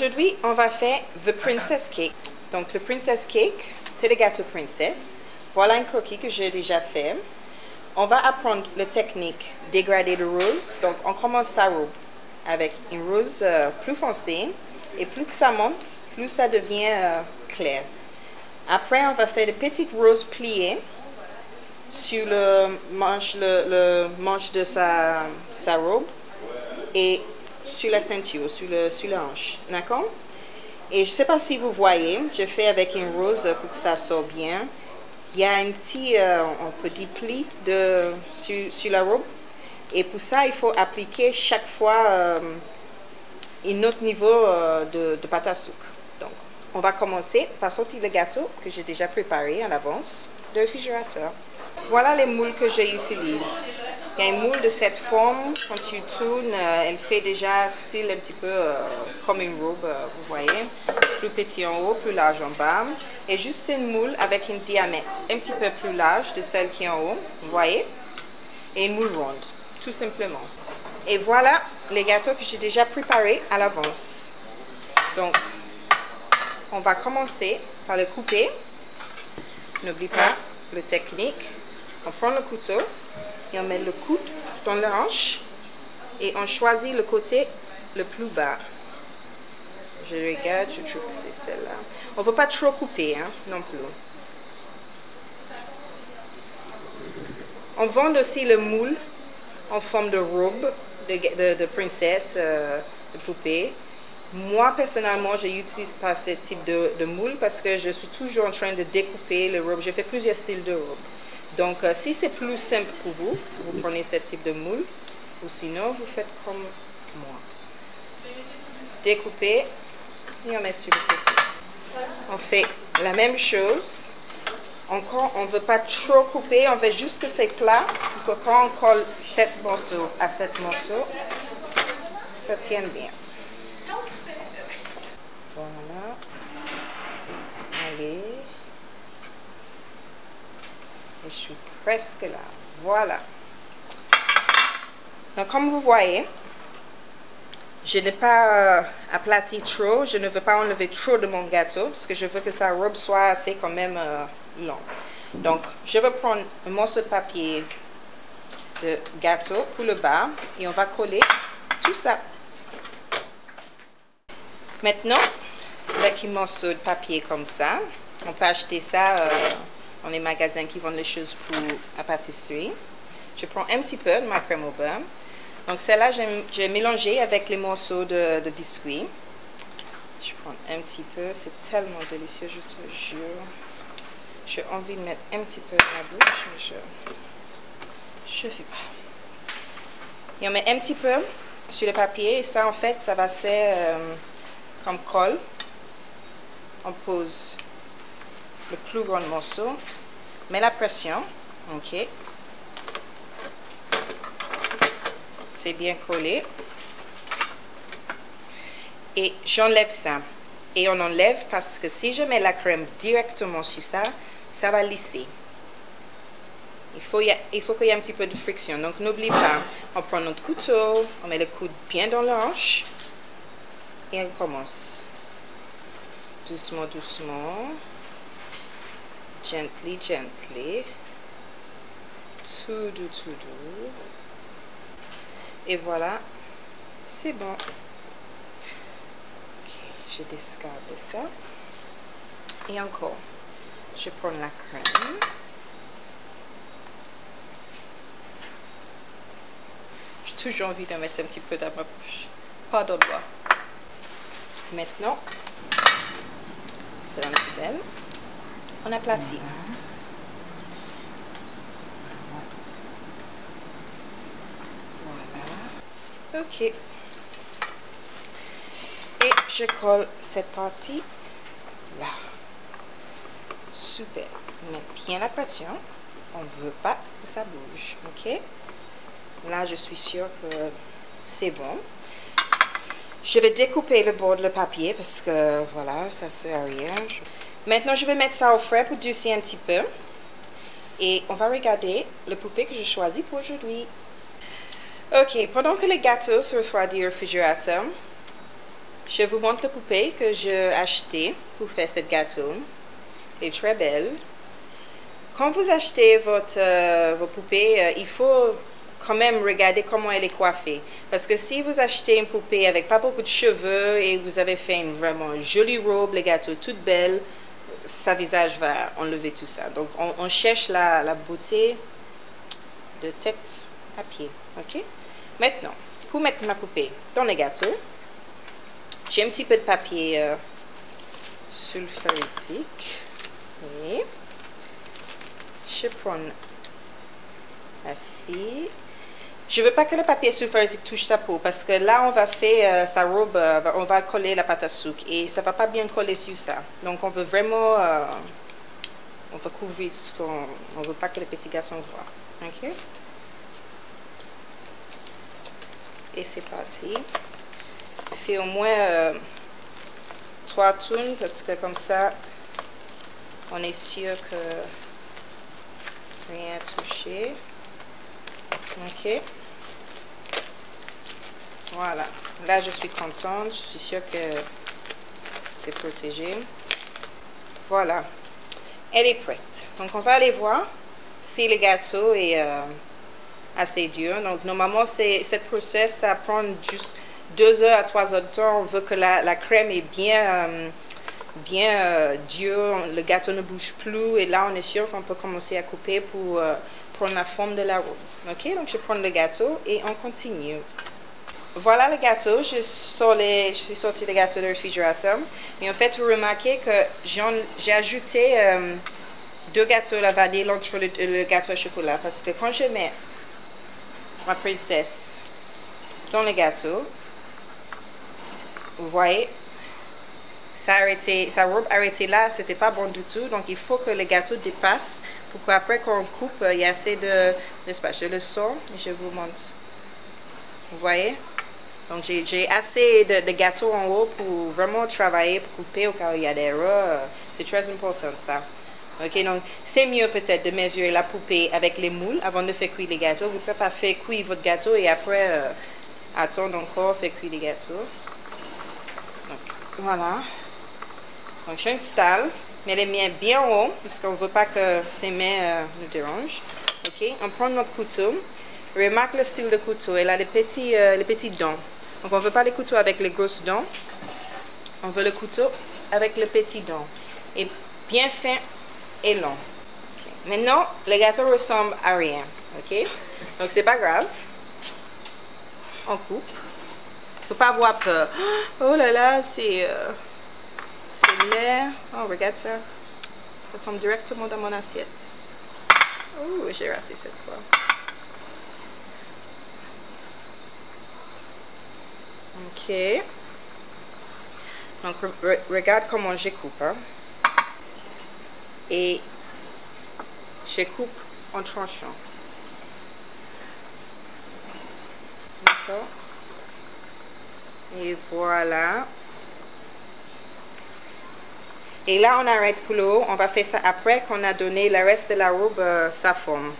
Aujourd'hui, on va faire The Princess Cake. Donc, le Princess Cake, c'est le gâteau princesse. Voilà un croquis que j'ai déjà fait. On va apprendre la technique dégradée de rose. Donc, on commence sa robe avec une rose plus foncée. Et plus que ça monte, plus ça devient clair. Après, on va faire des petites roses pliées sur le manche de sa robe et sur la ceinture, sur la hanche. D'accord? Et je ne sais pas si vous voyez, je fais avec une rose pour que ça sorte bien. Il y a un petit pli sur la robe. Et pour ça, il faut appliquer chaque fois un autre niveau de pâte à sucre. Donc, on va commencer par sortir le gâteau que j'ai déjà préparé à l'avance de réfrigérateur. Voilà les moules que j'utilise. Il y a une moule de cette forme, quand tu tournes, elle fait déjà style un petit peu comme une robe, vous voyez. Plus petit en haut, plus large en bas. Et juste une moule avec un diamètre un petit peu plus large de celle qui est en haut, vous voyez. Et une moule ronde, tout simplement. Et voilà les gâteaux que j'ai déjà préparés à l'avance. Donc, on va commencer par le couper. N'oublie pas la technique. On prend le couteau et on met le coude dans la hanche et on choisit le côté le plus bas. Je regarde, je trouve que c'est celle-là. On ne veut pas trop couper non plus. On vend aussi le moule en forme de robe de princesse, de poupée. Moi, personnellement, je n'utilise pas ce type de moule parce que je suis toujours en train de découper le robe. Je fais plusieurs styles de robe. Donc, si c'est plus simple pour vous, vous prenez ce type de moule. Ou sinon, vous faites comme moi. Découpez et on met sur le côté. On fait la même chose. Encore, on ne veut pas trop couper. On veut juste que c'est plat. Pour que quand on colle 7 morceaux à 7 morceaux, ça tienne bien. Voilà. Allez. Je suis presque là. Voilà. Donc, comme vous voyez, je n'ai pas aplati trop. Je ne veux pas enlever trop de mon gâteau parce que je veux que sa robe soit assez quand même long. Donc, je vais prendre un morceau de papier de gâteau pour le bas et on va coller tout ça. Maintenant, avec un morceau de papier comme ça, on peut acheter ça dans les magasins qui vendent les choses pour la pâtisserie. Je prends un petit peu de ma crème au beurre. Donc celle-là, j'ai mélangé avec les morceaux de biscuits. Je prends un petit peu, c'est tellement délicieux, je te jure. J'ai envie de mettre un petit peu dans la bouche, mais je ne fais pas. Et on met un petit peu sur le papier et ça, en fait, ça va faire comme colle. On pose le plus grand morceau, met la pression, ok. C'est bien collé. Et j'enlève ça. Et on enlève parce que si je mets la crème directement sur ça, ça va lisser. Il faut qu'il y ait un petit peu de friction. Donc n'oublie pas, on prend notre couteau, on met le coude bien dans la hanche et on commence. Doucement, doucement. Gently, gently. Tout doux, tout doux. Et voilà, c'est bon. Ok, je discarde ça. Et encore, je prends la crème. J'ai toujours envie de mettre un petit peu dans ma bouche. Pas de doigt. Maintenant, c'est dans la poubelle. On aplatit. Voilà. Ok. Et je colle cette partie là. Super. Mets bien la pression. On ne veut pas que ça bouge. Ok. Là, je suis sûre que c'est bon. Je vais découper le bord de papier parce que voilà, ça ne sert à rien. Maintenant, je vais mettre ça au frais pour durcir un petit peu. Et on va regarder le poupée que j'ai choisi pour aujourd'hui. Ok, pendant que le gâteau se refroidit au réfrigérateur, Je vous montre la poupée que j'ai achetée pour faire ce gâteau. Elle est très belle. Quand vous achetez vos poupées, il faut quand même regarder comment elle est coiffée. Parce que si vous achetez une poupée avec pas beaucoup de cheveux et vous avez fait une vraiment jolie robe, le gâteau toute belle, sa visage va enlever tout ça. Donc on cherche la beauté de tête à pied. Ok? Maintenant, pour mettre ma poupée dans le gâteau, j'ai un petit peu de papier sulfurique. Et je prends la fille. Je veux pas que le papier sulfurique touche sa peau parce que là on va faire sa robe, on va coller la pâte à sucre et ça va pas bien coller sur ça. Donc on veut vraiment, on va couvrir ce qu'on, on veut pas que le petit garçon voit. Ok? Et c'est parti. Fais au moins 3 tours parce que comme ça on est sûr que rien touché. Ok. Voilà. Là, je suis contente. Je suis sûre que c'est protégé. Voilà. Elle est prête. Donc, on va aller voir si le gâteau est assez dur. Donc, normalement, cette process, ça prend juste 2 heures à 3 heures de temps. On veut que la crème est bien dure. Le gâteau ne bouge plus. Et là, on est sûr qu'on peut commencer à couper pour prendre la forme de la robe. Ok, donc je prends le gâteau et on continue. Voilà le gâteau, je suis sorti le gâteau du réfrigérateur. Et en fait, vous remarquez que j'ai ajouté 2 gâteaux à la vanille entre le gâteau au chocolat. Parce que quand je mets ma princesse dans le gâteau, vous voyez, sa robe arrêtée là, c'était pas bon du tout. Donc il faut que le gâteau dépasse pour qu'après qu'on coupe, il y a assez d'espace. Je le sors et je vous montre. Vous voyez? Donc j'ai assez de gâteau en haut pour vraiment travailler, pour couper au cas où il y a des erreurs. C'est très important ça. Ok, donc c'est mieux peut-être de mesurer la poupée avec les moules avant de faire cuire les gâteaux. Vous pouvez faire cuire votre gâteau et après attendre encore, faire cuire les gâteaux. Donc voilà. Donc j'installe, mais les mains bien haut parce qu'on ne veut pas que ses mains nous dérangent. Ok, on prend notre couteau. Remarque le style de couteau, elle a les petits dents. Donc on ne veut pas les couteaux avec les grosses dents. On veut le couteau avec les petits dents. Et bien fin et long. Okay. Maintenant, le gâteau ressemble à rien. Ok, donc c'est pas grave. On coupe. Il ne faut pas avoir peur. Oh là là, c'est laid. Oh, regarde ça. Ça tombe directement dans mon assiette. Oh, j'ai raté cette fois. Ok. Donc, regarde comment je coupe. Hein. Et je coupe en tranchant. D'accord. Et voilà. Et là, on arrête pour l'eau. On va faire ça après qu'on a donné le reste de la robe sa forme.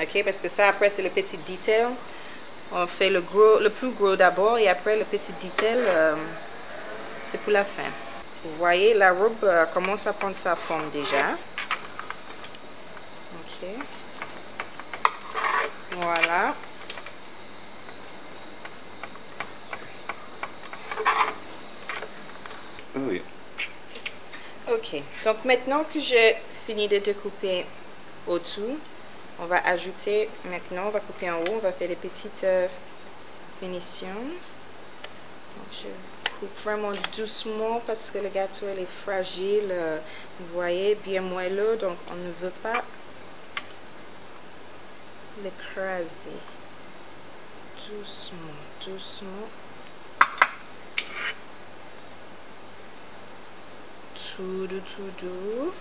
Ok, parce que ça, après, c'est le petit detail. On fait le plus gros d'abord et après le petit detail, c'est pour la fin. Vous voyez, la robe commence à prendre sa forme déjà. Ok. Voilà. Oui. Ok. Donc maintenant que j'ai fini de découper au-dessous, on va ajouter, maintenant on va couper en haut, on va faire des petites finitions. Donc je coupe vraiment doucement parce que le gâteau il est fragile, vous voyez, bien moelleux, donc on ne veut pas l'écraser. Doucement, doucement. Tout doux.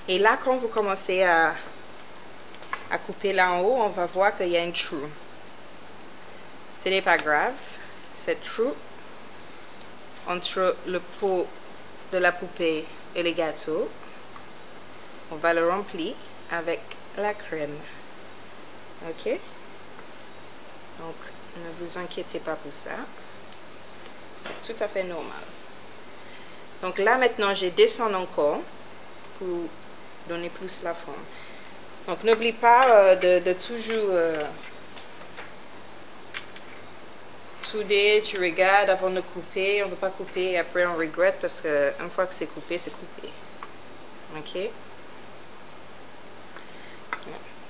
Et là, quand vous commencez à couper là en haut, on va voir qu'il y a un trou. Ce n'est pas grave. Cette trou entre le pot de la poupée et le gâteau, on va le remplir avec la crème. Ok? Donc, ne vous inquiétez pas pour ça. C'est tout à fait normal. Donc là, maintenant, je descends encore pour donner plus la forme. Donc, n'oublie pas de toujours souder, tu regardes avant de couper. On ne peut pas couper et après on regrette parce qu'une fois que c'est coupé, c'est coupé. Ok?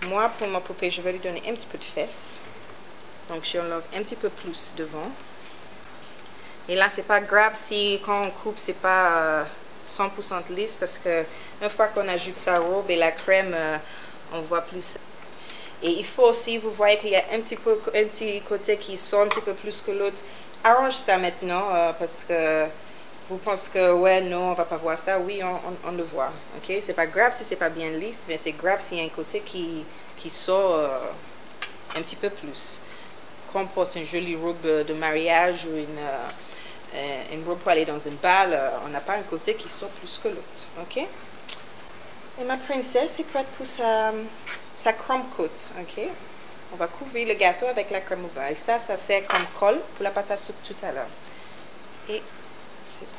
Moi, pour ma poupée, je vais lui donner un petit peu de fesses. Donc, j'enlève un petit peu plus devant. Et là, c'est pas grave si quand on coupe, c'est pas 100% lisse parce que une fois qu'on ajoute sa robe et la crème, on voit plus. Et il faut aussi, vous voyez qu'il y a un petit côté qui sort un petit peu plus que l'autre. Arrange ça maintenant parce que vous pensez que ouais, non, on va pas voir ça. Oui, on le voit. Ok, c'est pas grave si c'est pas bien lisse, mais c'est grave s'il y a un côté qui sort un petit peu plus. Qu'on porte une jolie robe de mariage ou une robe pour aller dans une bal, on n'a pas un côté qui sort plus que l'autre. Ok? Et ma princesse est prête pour sa crumb coat. Ok? On va couvrir le gâteau avec la crème au beurre. Et ça sert comme colle pour la pâte à soupe tout à l'heure. Et c'est bon.